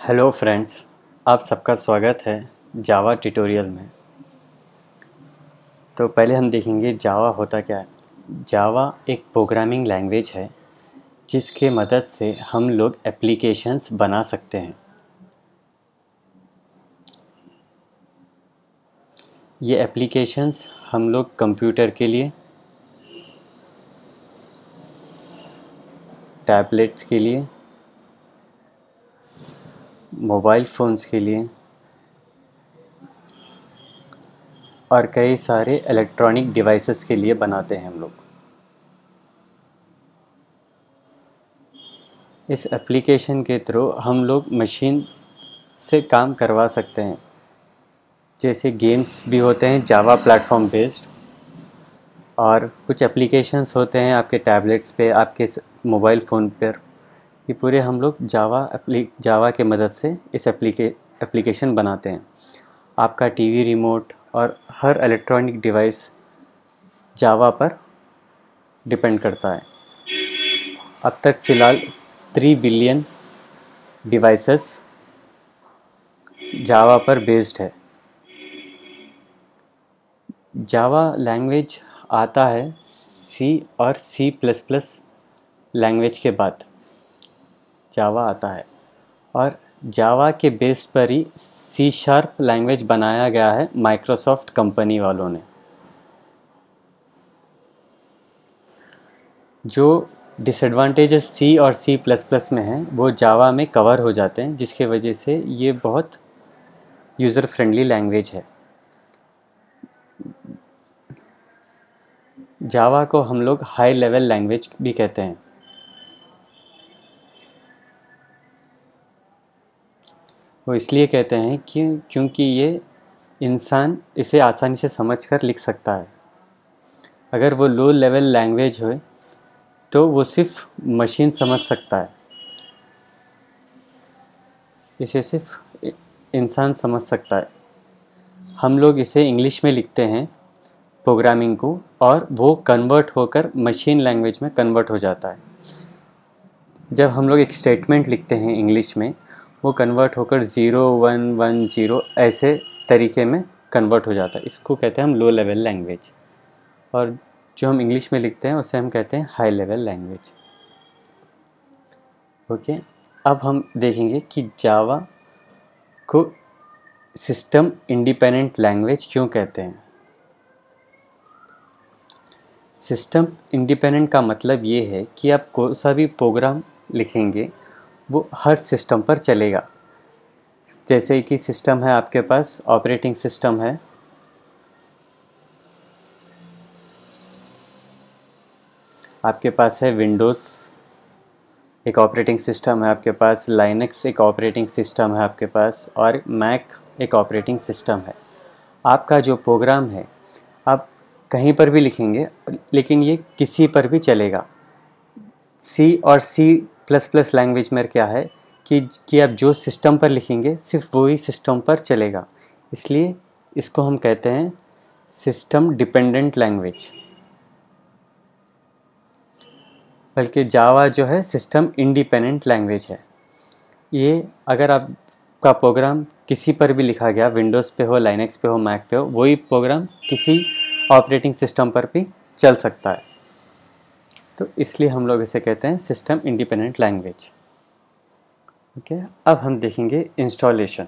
Hello friends, आप सबका स्वागत है जावा ट्यूटोरियल में। तो पहले हम देखेंगे जावा होता क्या है। जावा एक प्रोग्रामिंग लैंग्वेज है जिसके मदद से हम लोग एप्लीकेशंस बना सकते हैं। ये एप्लीकेशंस हम लोग कंप्यूटर के लिए, टैबलेट्स के लिए, मोबाइल फ़ोन्स के लिए और कई सारे इलेक्ट्रॉनिक डिवाइसेस के लिए बनाते हैं हम लोग। इस एप्लीकेशन के थ्रू हम लोग मशीन से काम करवा सकते हैं। जैसे गेम्स भी होते हैं जावा प्लेटफॉर्म बेस्ड, और कुछ एप्लीकेशंस होते हैं आपके टैबलेट्स पे, आपके मोबाइल फ़ोन पर। ये पूरे हम लोग जावा के मदद से इस एप्लीकेशन बनाते हैं। आपका टीवी रिमोट और हर इलेक्ट्रॉनिक डिवाइस जावा पर डिपेंड करता है। अब तक फ़िलहाल 3 बिलियन डिवाइसेस जावा पर बेस्ड है। जावा लैंग्वेज आता है सी और C++ लैंग्वेज के बाद जावा आता है, और जावा के बेस पर ही C# लैंग्वेज बनाया गया है माइक्रोसॉफ्ट कंपनी वालों ने। जो डिसएडवांटेजेस C और C++ में हैं वो जावा में कवर हो जाते हैं, जिसके वजह से ये बहुत यूज़र फ्रेंडली लैंग्वेज है। जावा को हम लोग हाई लेवल लैंग्वेज भी कहते हैं। वो इसलिए कहते हैं कि क्योंकि ये इंसान इसे आसानी से समझकर लिख सकता है। अगर वो लो लेवल लैंग्वेज हो तो वो सिर्फ मशीन समझ सकता है, इसे सिर्फ इंसान समझ सकता है। हम लोग इसे इंग्लिश में लिखते हैं प्रोग्रामिंग को, और वो कन्वर्ट होकर मशीन लैंग्वेज में कन्वर्ट हो जाता है। जब हम लोग एक स्टेटमेंट लिखते हैं इंग्लिश में, वो कन्वर्ट होकर 0 1 1 0 ऐसे तरीके में कन्वर्ट हो जाता है। इसको कहते हैं हम लो लेवल लैंग्वेज, और जो हम इंग्लिश में लिखते हैं उसे हम कहते हैं हाई लेवल लैंग्वेज। ओके, अब हम देखेंगे कि जावा को सिस्टम इंडिपेंडेंट लैंग्वेज क्यों कहते हैं। सिस्टम इंडिपेंडेंट का मतलब ये है कि आप कोई सा भी प्रोग्राम लिखेंगे वो हर सिस्टम पर चलेगा। जैसे कि सिस्टम है, आपके पास ऑपरेटिंग सिस्टम है, आपके पास है विंडोज़ एक ऑपरेटिंग सिस्टम है, आपके पास लाइनक्स एक ऑपरेटिंग सिस्टम है आपके पास, और मैक एक ऑपरेटिंग सिस्टम है। आपका जो प्रोग्राम है आप कहीं पर भी लिखेंगे, लेकिन ये किसी पर भी चलेगा। सी और C++ लैंग्वेज में क्या है कि आप जो सिस्टम पर लिखेंगे सिर्फ वही सिस्टम पर चलेगा। इसलिए इसको हम कहते हैं सिस्टम डिपेंडेंट लैंग्वेज। बल्कि जावा जो है सिस्टम इंडिपेंडेंट लैंग्वेज है। ये अगर आपका प्रोग्राम किसी पर भी लिखा गया, विंडोज़ पे हो, लाइनक्स पे हो, मैक पे हो, वही प्रोग्राम किसी ऑपरेटिंग सिस्टम पर भी चल सकता है। तो इसलिए हम लोग इसे कहते हैं सिस्टम इंडिपेंडेंट लैंग्वेज। ओके, अब हम देखेंगे इंस्टॉलेशन।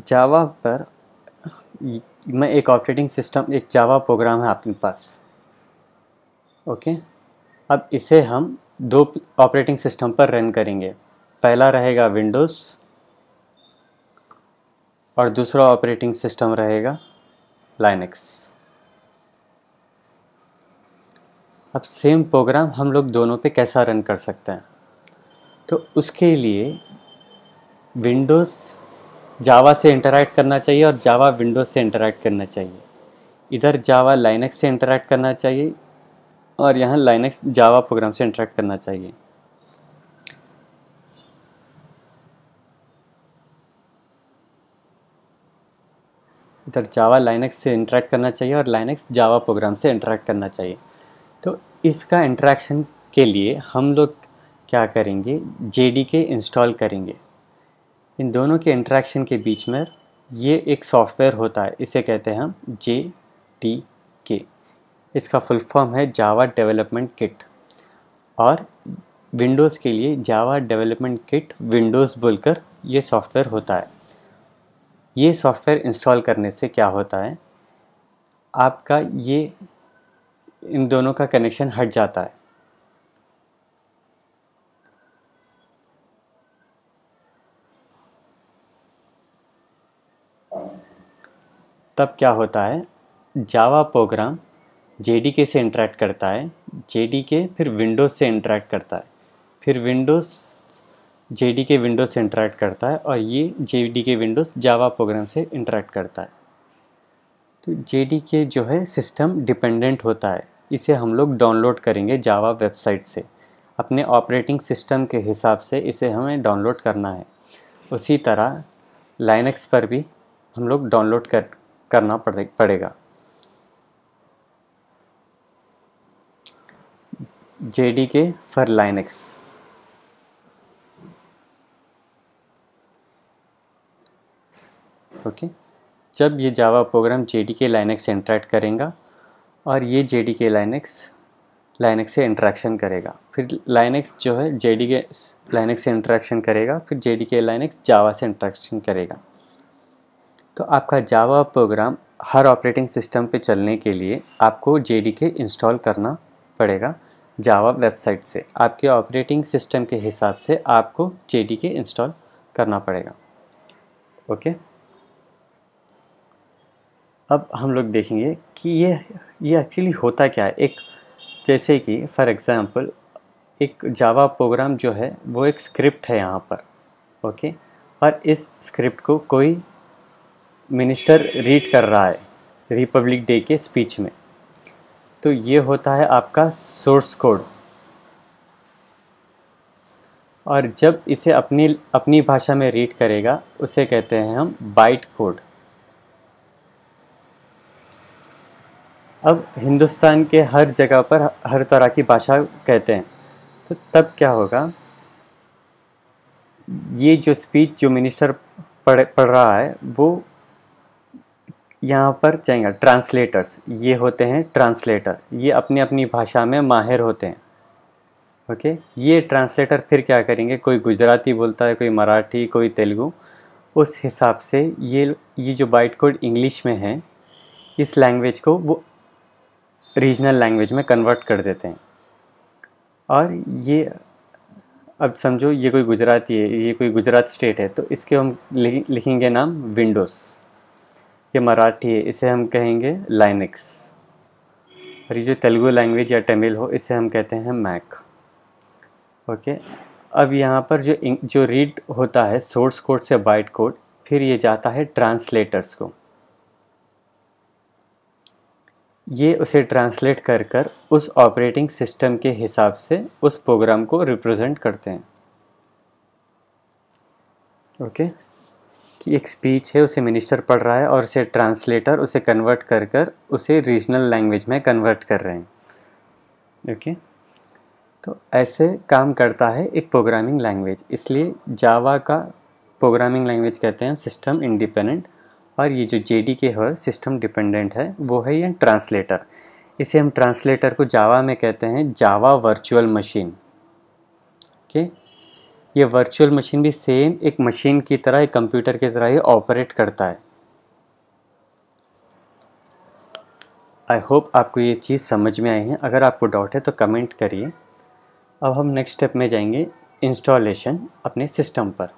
जावा पर मैं एक ऑपरेटिंग सिस्टम, एक जावा प्रोग्राम है आपके पास। ओके, अब इसे हम 2 ऑपरेटिंग सिस्टम पर रन करेंगे। पहला रहेगा विंडोज़ और दूसरा ऑपरेटिंग सिस्टम रहेगा लाइनक्स। अब सेम प्रोग्राम हम लोग दोनों पे कैसा रन कर सकते हैं, तो उसके लिए विंडोज़ जावा से इंटरैक्ट करना चाहिए और जावा विंडोज़ से इंटरैक्ट करना चाहिए। इधर जावा लाइनक्स से इंटरैक्ट करना चाहिए और यहाँ लाइनक्स जावा प्रोग्राम से इंटरैक्ट करना चाहिए। इधर जावा लाइनक्स से इंटरैक्ट करना चाहिए और लाइनक्स जावा प्रोग्राम से इंटरैक्ट करना चाहिए। तो इसका इंटरैक्शन के लिए हम लोग क्या करेंगे, JDK इंस्टॉल करेंगे। इन दोनों के इंटरेक्शन के बीच में ये एक सॉफ्टवेयर होता है, इसे कहते हैं हम JDK। इसका फुल फॉर्म है जावा डेवलपमेंट किट, और विंडोज़ के लिए जावा डेवलपमेंट किट विंडोज़ बोलकर ये सॉफ्टवेयर होता है। ये सॉफ्टवेयर इंस्टॉल करने से क्या होता है, आपका ये इन दोनों का कनेक्शन हट जाता है। तब क्या होता है, जावा प्रोग्राम JDK से इंटरेक्ट करता है, JDK फिर विंडोज़ से इंटरेक्ट करता है, फिर विंडोज़ JDK विंडोज़ से इंटरेक्ट करता है, और ये JDK विंडोज़ जावा प्रोग्राम से इंटरेक्ट करता है। तो JDK जो है सिस्टम डिपेंडेंट होता है, इसे हम लोग डाउनलोड करेंगे जावा वेबसाइट से। अपने ऑपरेटिंग सिस्टम के हिसाब से इसे हमें डाउनलोड करना है। उसी तरह लाइनक्स पर भी हम लोग डाउनलोड करना पड़ेगा। JDK for Linux. ओके, जब ये जावा प्रोग्राम JDK लाइनक्स से इंटरेक्ट करेगा, और ये JDK लाइनक्स से इंटरेक्शन करेगा, फिर लाइनक्स जो है JDK लाइनक्स से इंटरेक्शन करेगा, फिर JDK लाइनक्स जावा से इंटरेक्शन करेगा। तो आपका जावा प्रोग्राम हर ऑपरेटिंग सिस्टम पे चलने के लिए आपको JDK इंस्टॉल करना पड़ेगा जावा वेबसाइट से। आपके ऑपरेटिंग सिस्टम के हिसाब से आपको JDK इंस्टॉल करना पड़ेगा। ओके, अब हम लोग देखेंगे कि ये एक्चुअली होता क्या है। एक जैसे कि फॉर एग्ज़ाम्पल एक जावा प्रोग्राम जो है वो एक स्क्रिप्ट है यहाँ पर। ओके, और इस स्क्रिप्ट को कोई मिनिस्टर रीड कर रहा है रिपब्लिक डे के स्पीच में। तो ये होता है आपका सोर्स कोड, और जब इसे अपनी भाषा में रीड करेगा उसे कहते हैं हम बाइट कोड। अब हिंदुस्तान के हर जगह पर हर तरह की भाषा कहते हैं, तो तब क्या होगा, ये जो स्पीच जो मिनिस्टर पढ़ रहा है वो यहाँ पर जाएगा ट्रांसलेटर्स। ये होते हैं ट्रांसलेटर, ये अपनी अपनी भाषा में माहिर होते हैं। ओके, ये ट्रांसलेटर फिर क्या करेंगे, कोई गुजराती बोलता है, कोई मराठी, कोई तेलुगु, उस हिसाब से ये जो बाइट कोड इंग्लिश में है, इस लैंग्वेज को वो रीजनल लैंग्वेज में कन्वर्ट कर देते हैं। और ये अब समझो ये कोई गुजराती है, ये कोई गुजरात स्टेट है, तो इसके हम लिखेंगे नाम विंडोज़। ये मराठी है, इसे हम कहेंगे लाइनक्स। और ये जो तेलुगु लैंग्वेज या तमिल हो, इसे हम कहते हैं मैक। ओके, अब यहाँ पर जो रीड होता है सोर्स कोड से बाइट कोड, फिर ये जाता है ट्रांसलेटर्स को। ये उसे ट्रांसलेट कर उस ऑपरेटिंग सिस्टम के हिसाब से उस प्रोग्राम को रिप्रेजेंट करते हैं। ओके, कि एक स्पीच है, उसे मिनिस्टर पढ़ रहा है, और उसे ट्रांसलेटर उसे कन्वर्ट कर उसे रीजनल लैंग्वेज में कन्वर्ट कर रहे हैं। ओके, तो ऐसे काम करता है एक प्रोग्रामिंग लैंग्वेज। इसलिए जावा का प्रोग्रामिंग लैंग्वेज कहते हैं सिस्टम इंडिपेंडेंट, और ये जो JDK है सिस्टम डिपेंडेंट है, वो है ये ट्रांसलेटर। इसे हम ट्रांसलेटर को जावा में कहते हैं जावा वर्चुअल मशीन। ओके, ये वर्चुअल मशीन भी सेम एक मशीन की तरह, एक कंप्यूटर की तरह ही ऑपरेट करता है। आई होप आपको ये चीज़ समझ में आई है। अगर आपको डाउट है तो कमेंट करिए। अब हम नेक्स्ट स्टेप में जाएंगे, इंस्टॉलेशन अपने सिस्टम पर।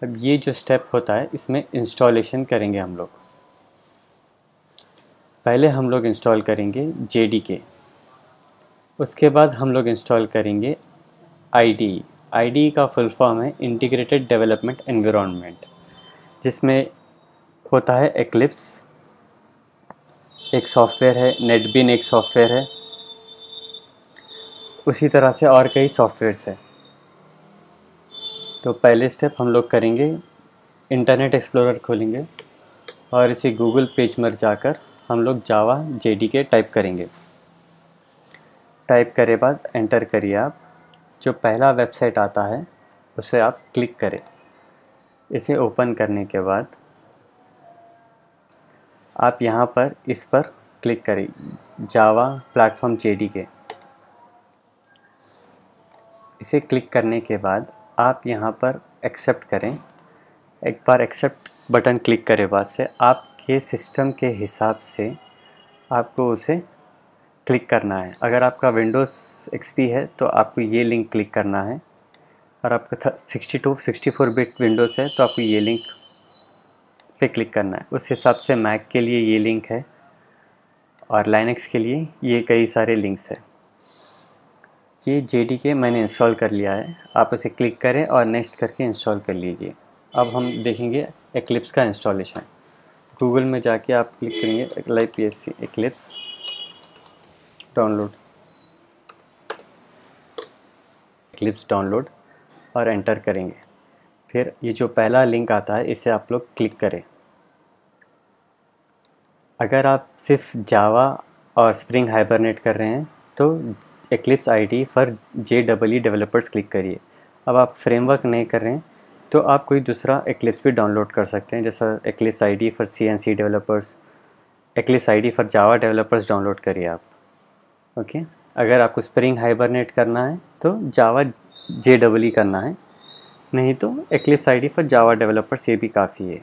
अब ये जो स्टेप होता है इसमें इंस्टॉलेशन करेंगे हम लोग। पहले हम लोग इंस्टॉल करेंगे JDK, उसके बाद हम लोग इंस्टॉल करेंगे IDE। IDE का फुल फॉर्म है इंटीग्रेटेड डेवलपमेंट एनवायरनमेंट, जिसमें होता है एक्लिप्स एक सॉफ्टवेयर है, नेटबीन एक सॉफ्टवेयर है, उसी तरह से और कई सॉफ्टवेयर्स है। तो पहले स्टेप हम लोग करेंगे, इंटरनेट एक्सप्लोरर खोलेंगे और इसे गूगल पेज में जाकर हम लोग जावा JDK टाइप करेंगे। टाइप करे बाद एंटर करिए। आप जो पहला वेबसाइट आता है उसे आप क्लिक करें। इसे ओपन करने के बाद आप यहाँ पर इस पर क्लिक करें, जावा प्लेटफॉर्म जेडीके। इसे क्लिक करने के बाद आप यहाँ पर एक्सेप्ट करें। एक बार एक्सेप्ट बटन क्लिक करे बाद से आपके सिस्टम के हिसाब से आपको उसे क्लिक करना है। अगर आपका विंडोज़ एक्सपी है तो आपको ये लिंक क्लिक करना है, और आपका 64 बिट विंडोज़ है तो आपको ये लिंक पे क्लिक करना है। उस हिसाब से मैक के लिए ये लिंक है और लाइनक्स के लिए ये कई सारे लिंक्स हैं। ये जेडीके मैंने इंस्टॉल कर लिया है, आप उसे क्लिक करें और नेक्स्ट करके इंस्टॉल कर लीजिए। अब हम देखेंगे एक्लिप्स का इंस्टॉलेशन। गूगल में जाके आप क्लिक करेंगे LIPSC eclipse download, eclipse download और एंटर करेंगे। फिर ये जो पहला लिंक आता है इसे आप लोग क्लिक करें। अगर आप सिर्फ जावा और स्प्रिंग हाइबरनेट कर रहे हैं तो eclipse ID for JEE developers click करिए। अब आप फ्रेमवर्क नहीं कर रहे हैं तो आप कोई दूसरा एक्लिप्स भी डाउनलोड कर सकते हैं, जैसा eclipse ID for CNC developers, eclipse ID for Java developers download करिए आप। ओके, अगर आपको स्प्रिंग हाइबरनेट करना है तो जावा JEE करना है, नहीं तो eclipse ID for Java developers ये भी काफ़ी है।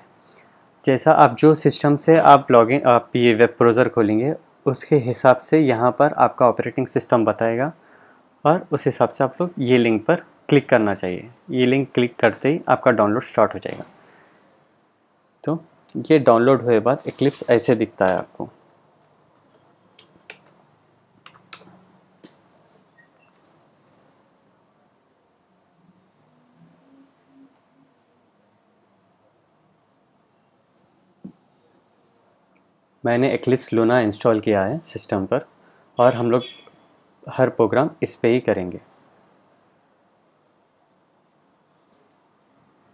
जैसा आप जो सिस्टम से आप लॉगिन आप ये वेब ब्राउज़र खोलेंगे उसके हिसाब से यहाँ पर आपका ऑपरेटिंग सिस्टम बताएगा, और उस हिसाब से आप लोग ये लिंक पर क्लिक करना चाहिए। ये लिंक क्लिक करते ही आपका डाउनलोड स्टार्ट हो जाएगा। तो ये डाउनलोड हुए बाद एक्लिप्स ऐसे दिखता है आपको। मैंने एक्लिप्स लूना इंस्टॉल किया है सिस्टम पर, और हम लोग हर प्रोग्राम इस पे ही करेंगे।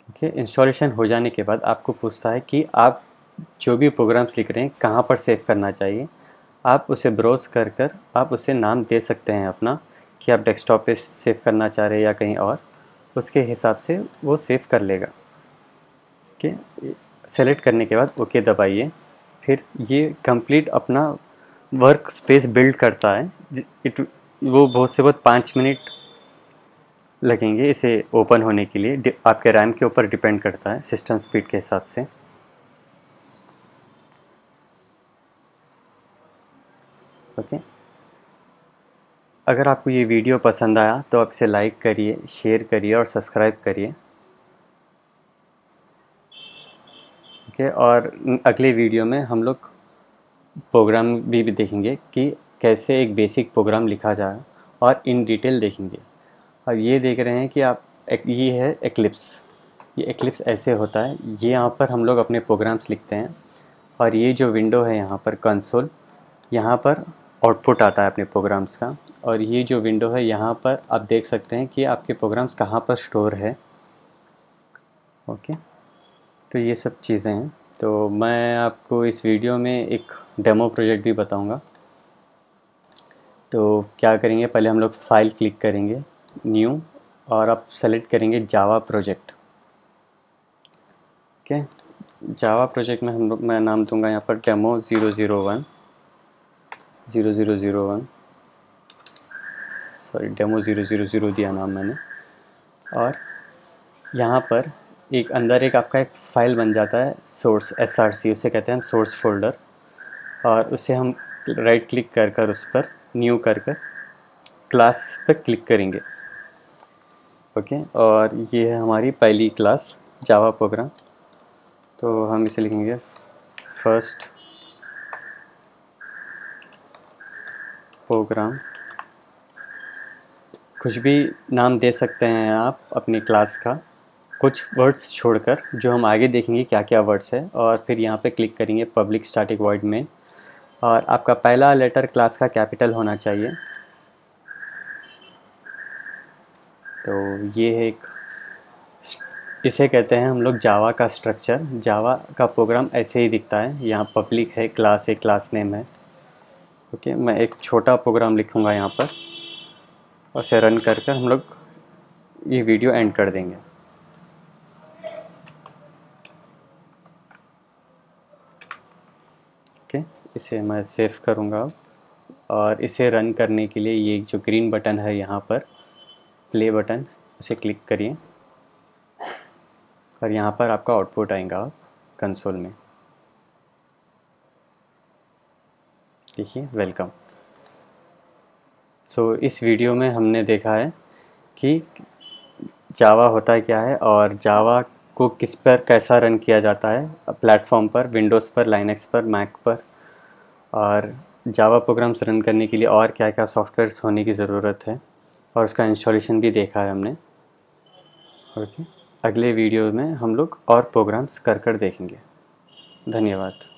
ओके, इंस्टॉलेशन हो जाने के बाद आपको पूछता है कि आप जो भी प्रोग्राम्स लिख रहे हैं कहाँ पर सेव करना चाहिए। आप उसे ब्राउज़ कर आप उसे नाम दे सकते हैं अपना, कि आप डेस्कटॉप पे सेव करना चाह रहे हैं या कहीं और, उसके हिसाब से वो सेव कर लेगा। ओके, सेलेक्ट करने के बाद ओके दबाइए। फिर ये कंप्लीट अपना वर्क स्पेस बिल्ड करता है। वो बहुत से बहुत 5 मिनट लगेंगे इसे ओपन होने के लिए। आपके रैम के ऊपर डिपेंड करता है, सिस्टम स्पीड के हिसाब से। ओके, अगर आपको ये वीडियो पसंद आया तो आप इसे लाइक करिए, शेयर करिए और सब्सक्राइब करिए। ओके, और अगले वीडियो में हम लोग प्रोग्राम भी देखेंगे कि कैसे एक बेसिक प्रोग्राम लिखा जाए, और इन डिटेल देखेंगे। अब ये देख रहे हैं कि आप ये है एक्लिप्स। ये एक्लिप्स ऐसे होता है, ये यहाँ पर हम लोग अपने प्रोग्राम्स लिखते हैं, और ये जो विंडो है यहाँ पर कंसोल, यहाँ पर आउटपुट आता है अपने प्रोग्राम्स का। और ये जो विंडो है यहाँ पर आप देख सकते हैं कि आपके प्रोग्राम्स कहाँ पर स्टोर है। ओके, तो ये सब चीज़ें हैं। तो मैं आपको इस वीडियो में एक डेमो प्रोजेक्ट भी बताऊंगा। तो क्या करेंगे, पहले हम लोग फाइल क्लिक करेंगे, न्यू, और आप सेलेक्ट करेंगे Java project. Okay, Java project में मैं नाम दूंगा यहाँ पर डेमो 001 सॉरी डेमो 000 दिया नाम मैंने। और यहाँ पर अंदर आपका एक फ़ाइल बन जाता है सोर्स SRC, उसे कहते हैं हम सोर्स फोल्डर। और उसे हम राइट क्लिक कर उस पर न्यू कर क्लास पर क्लिक करेंगे। ओके, और ये है हमारी पहली क्लास जावा प्रोग्राम। तो हम इसे लिखेंगे फर्स्ट प्रोग्राम। कुछ भी नाम दे सकते हैं आप अपनी क्लास का, कुछ वर्ड्स छोड़कर, जो हम आगे देखेंगे क्या क्या वर्ड्स है। और फिर यहाँ पे क्लिक करेंगे पब्लिक स्टैटिक वॉइड में, और आपका पहला लेटर क्लास का कैपिटल होना चाहिए। तो ये है इसे कहते हैं हम लोग जावा का स्ट्रक्चर। जावा का प्रोग्राम ऐसे ही दिखता है। यहाँ पब्लिक है, क्लास है, क्लास नेम है। ओके, मैं एक छोटा प्रोग्राम लिखूँगा यहाँ पर। और इसे रन कर कर हम लोग ये वीडियो एंड कर देंगे। ओके, इसे मैं सेव करूँगा अब। और इसे रन करने के लिए ये जो ग्रीन बटन है यहाँ पर प्ले बटन, उसे क्लिक करिए और यहाँ पर आपका आउटपुट आएगा कंसोल में। देखिए, वेलकम। सो इस वीडियो में हमने देखा है कि जावा होता क्या है और जावा को किस पर कैसा रन किया जाता है प्लेटफॉर्म पर, विंडोज़ पर, लाइनक्स पर, मैक पर, और जावा प्रोग्राम्स रन करने के लिए और क्या क्या सॉफ्टवेयर्स होने की ज़रूरत है, और उसका इंस्टॉलेशन भी देखा है हमने। ओके, अगले वीडियो में हम लोग और प्रोग्राम्स कर देखेंगे। धन्यवाद।